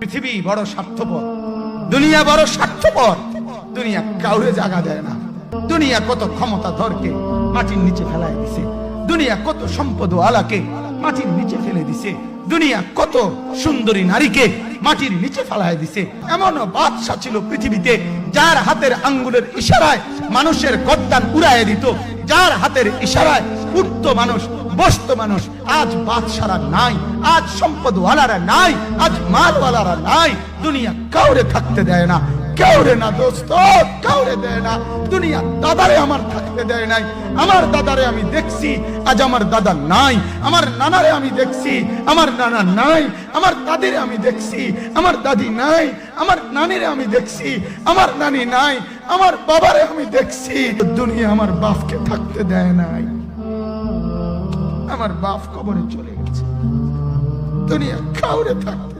পৃথিবী বড় স্বার্থপর, দুনিয়া বড় স্বার্থপর। দুনিয়া কাউরে জায়গা দেয় না। দুনিয়া কত ক্ষমতাধরকে মাটির নিচে ফেলায় দিছে, দুনিয়া কত সম্পদ আলাকে মাটির নিচে ফেলে দিছে, দুনিয়া কত সুন্দরী নারীকে মাটির নিচে ফেলায় দিছে। এমনও বাদশা ছিল পৃথিবীতে যার হাতের আঙ্গুলের ইশারায় মানুষের গর্দান উড়াইয়া দিত, যার হাতের ইশারায় উঠতো মানুষ, বসতো মানুষ। আজ বাদশারা নাই, আজ সম্পদওয়ালারা নাই, আজ মালওয়ালারা নাই। দুনিয়া কাউরে থাকতে দেয় না, কাউরে না দোস্ত, কাউরে দেয় না। দুনিয়া দাদারে আমার থাকতে দেয় নাই। আমার দাদারে আমি দেখছি, আজ আমার দাদা নাই। আমার নানারে আমি দেখছি, আমার নানা নাই। আমার দাদিরে আমি দেখছি, আমার দাদি নাই। আমার নানিরে আমি দেখছি, আমার নানি নাই। আমার বাবারে আমি দেখছি। দুনিয়া আমার বাপকে থাকতে দেয় নাই। আমার বাপ কবরে চলে গেছে। দুনিয়া কাউরে থাকতে